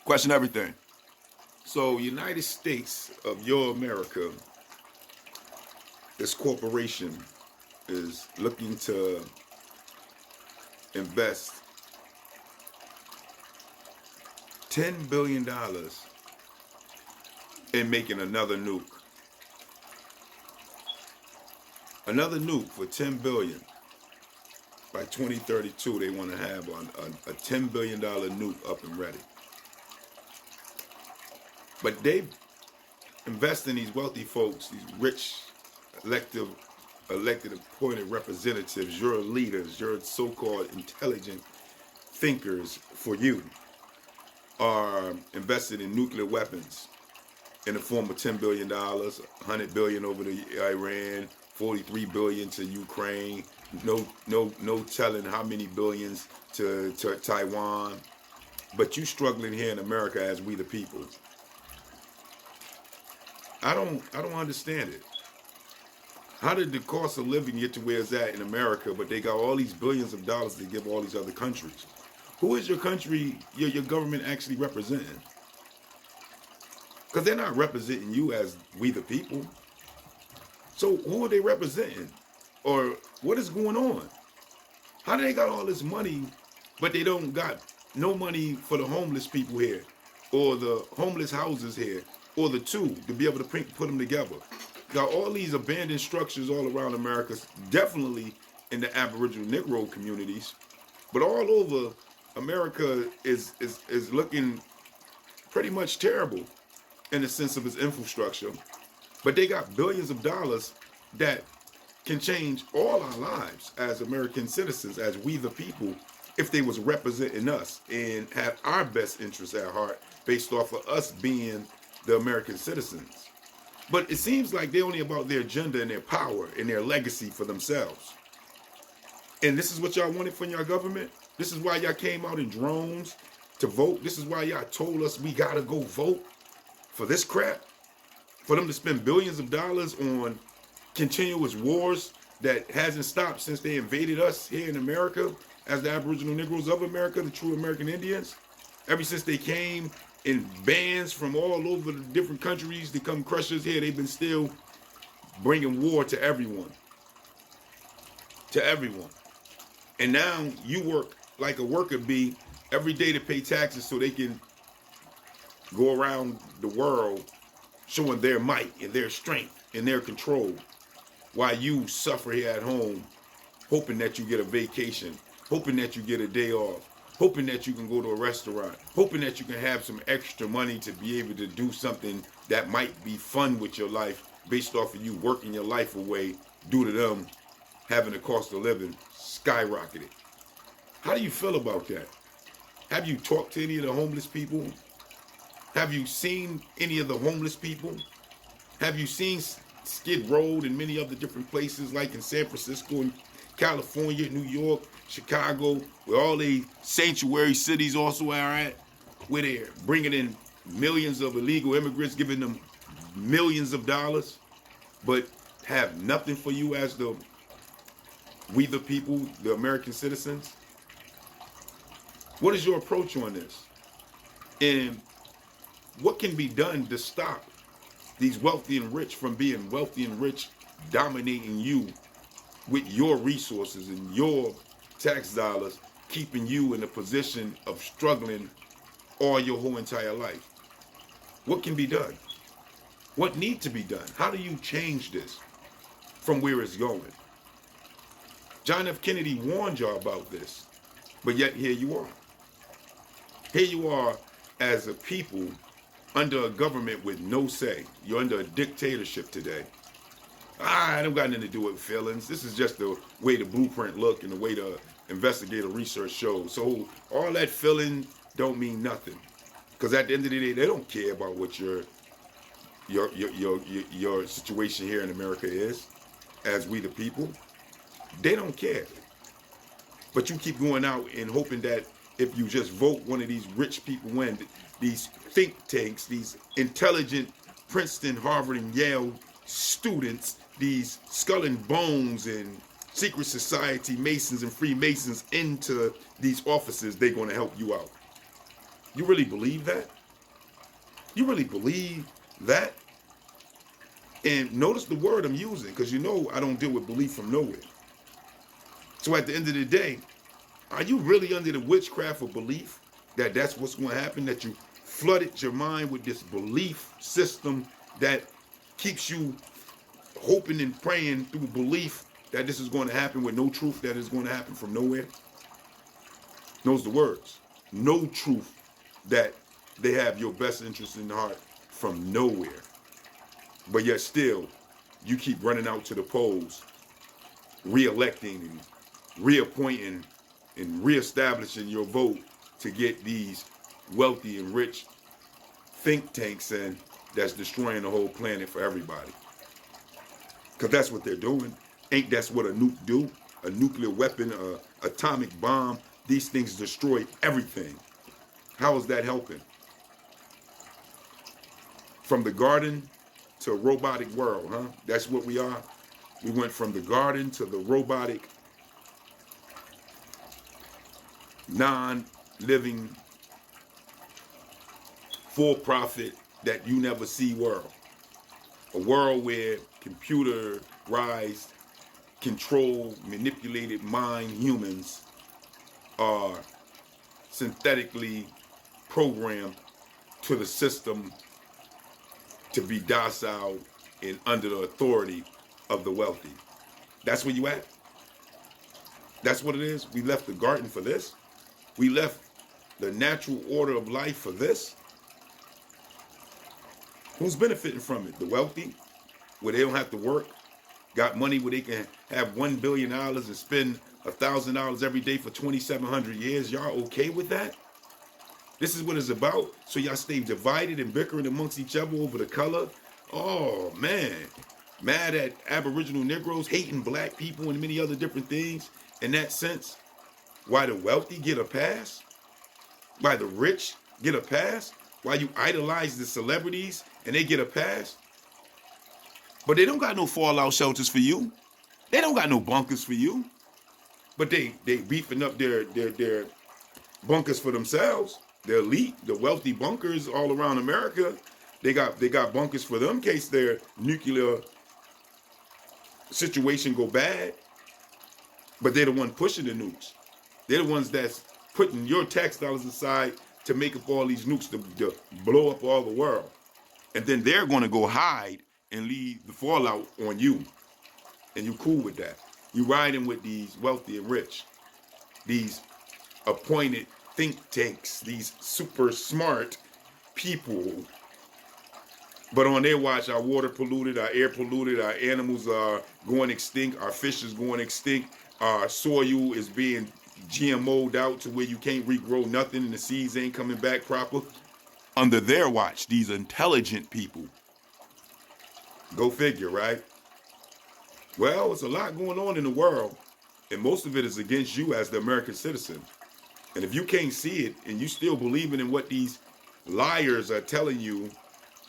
Question everything. So, United States of your America, this corporation is looking to invest $10 billion in making another nuke. Another nuke for $10 billion. By 2032, they want to have a $10 billion nuke up and ready. But they invest in these wealthy folks, these rich, elected, appointed representatives, your leaders, your so-called intelligent thinkers for you, are invested in nuclear weapons in the form of $10 billion, $100 billion over to Iran, $43 billion to Ukraine, no telling how many billions to Taiwan. But you struggling here in America as we the people. I don't understand it. How did the cost of living get to where it's at in America, but they got all these billions of dollars to give all these other countries? Who is your country, your government actually representing? Because they're not representing you as we the people. So who are they representing? Or what is going on? How do they got all this money, but they don't got no money for the homeless people here, or the homeless houses here, or the two, to be able to put them together? Got all these abandoned structures all around America, definitely in the Aboriginal Negro communities, but all over America is looking pretty much terrible in the sense of its infrastructure. But they got billions of dollars that can change all our lives as American citizens, as we the people, if they was representing us and have our best interests at heart based off of us being the American citizens. But it seems like they're only about their agenda and their power and their legacy for themselves. And this is what y'all wanted from your government? This is why y'all came out in drones to vote? This is why y'all told us we gotta go vote for this crap? For them to spend billions of dollars on continuous wars that hasn't stopped since they invaded us here in America as the Aboriginal Niggros of America, the true American Indians? Ever since they came in bands from all over the different countries to come crush us here, they've been still bringing war to everyone. To everyone. And now you work like a worker bee every day to pay taxes so they can go around the world showing their might and their strength and their control, while you suffer here at home, hoping that you get a vacation, hoping that you get a day off, hoping that you can go to a restaurant, hoping that you can have some extra money to be able to do something that might be fun with your life based off of you working your life away due to them having the cost of living skyrocketed. How do you feel about that? Have you talked to any of the homeless people? Have you seen any of the homeless people? Have you seen Skid Road and many other different places like in San Francisco and California, New York, Chicago, where all the sanctuary cities also are at, where they're bringing in millions of illegal immigrants, giving them millions of dollars, but have nothing for you as we the people, the American citizens? What is your approach on this? And what can be done to stop these wealthy and rich from being wealthy and rich, dominating you with your resources and your tax dollars, keeping you in a position of struggling all your whole entire life? What can be done? What needs to be done? How do you change this from where it's going? John F. Kennedy warned y'all about this, but yet here you are. Here you are as a people under a government with no say. You're under a dictatorship today. I don't got nothing to do with feelings. This is just the way the blueprint look and the way the investigative research shows. So all that feeling don't mean nothing. Because at the end of the day, they don't care about what your situation here in America is, as we the people. They don't care. But you keep going out and hoping that if you just vote one of these rich people win, these think tanks, these intelligent Princeton, Harvard, and Yale students, these skull and bones and secret society Masons and Freemasons into these offices, they're going to help you out. You really believe that? You really believe that? And notice the word I'm using, because you know I don't deal with belief from nowhere. So at the end of the day, are you really under the witchcraft of belief that that's what's going to happen, that you flooded your mind with this belief system that keeps you hoping and praying through belief that this is going to happen with no truth that is going to happen from nowhere? Knows the words. No truth that they have your best interest in the heart from nowhere. But yet still, you keep running out to the polls, re-electing and reappointing and reestablishing your vote to get these wealthy and rich think tanks in that's destroying the whole planet for everybody. Because that's what they're doing. Ain't that's what a nuke do? A nuclear weapon, a atomic bomb, these things destroy everything. How is that helping? From the garden to a robotic world, huh? That's what we are. We went from the garden to the robotic, non-living, for-profit, that you never see world. A world where computerized, controlled, manipulated mind humans are synthetically programmed to the system to be docile and under the authority of the wealthy. That's where you at? That's what it is? We left the garden for this? We left the natural order of life for this? Who's benefiting from it? The wealthy, where they don't have to work, got money where they can have $1 billion and spend $1,000 every day for 2,700 years. Y'all okay with that? This is what it's about. So y'all stay divided and bickering amongst each other over the color. Oh man, mad at Aboriginal Niggros, hating black people and many other different things. In that sense, why the wealthy get a pass? Why the rich get a pass? Why you idolize the celebrities and they get a pass? But they don't got no fallout shelters for you. They don't got no bunkers for you. But they beefing up their bunkers for themselves. The elite, the wealthy bunkers all around America, they got bunkers for them in case their nuclear situation go bad. But they're the one pushing the nukes. They're the ones that's putting your tax dollars aside to make up all these nukes to blow up all the world. And then they're going to go hide and leave the fallout on you. And you cool with that. You riding with these wealthy and rich, these appointed think tanks, these super smart people. But on their watch, our water polluted, our air polluted, our animals are going extinct, our fish is going extinct, our soil is being GMO'd out to where you can't regrow nothing and the seeds ain't coming back proper. Under their watch, these intelligent people. Go figure, right? Well, it's a lot going on in the world, and most of it is against you as the American citizen. And if you can't see it and you still believing in what these liars are telling you,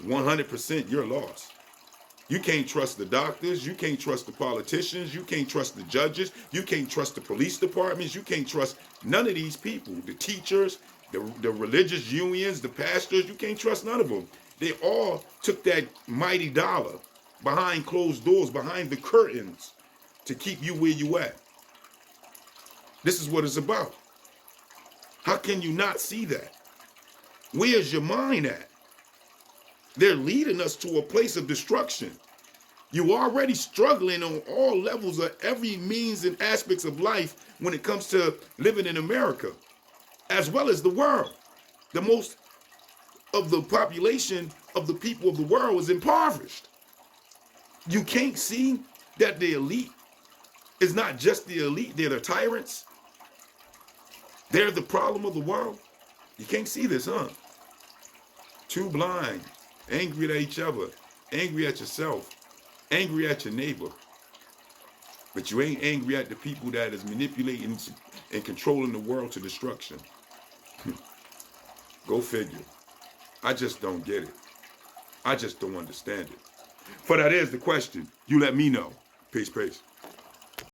100% you're lost. You can't trust the doctors, you can't trust the politicians, you can't trust the judges, you can't trust the police departments, you can't trust none of these people, the teachers, the religious unions, the pastors, you can't trust none of them. They all took that mighty dollar behind closed doors, behind the curtains, to keep you where you at. This is what it's about. How can you not see that? Where's your mind at? They're leading us to a place of destruction. You already struggling on all levels of every means and aspects of life when it comes to living in America, as well as the world. The most of the population of the people of the world is impoverished. You can't see that the elite is not just the elite, they're the tyrants. They're the problem of the world. You can't see this, huh? Too blind, angry at each other, angry at yourself, angry at your neighbor. But you ain't angry at the people that is manipulating and controlling the world to destruction. Go figure. I just don't get it. I just don't understand it. For that is the question. You let me know. Peace, peace.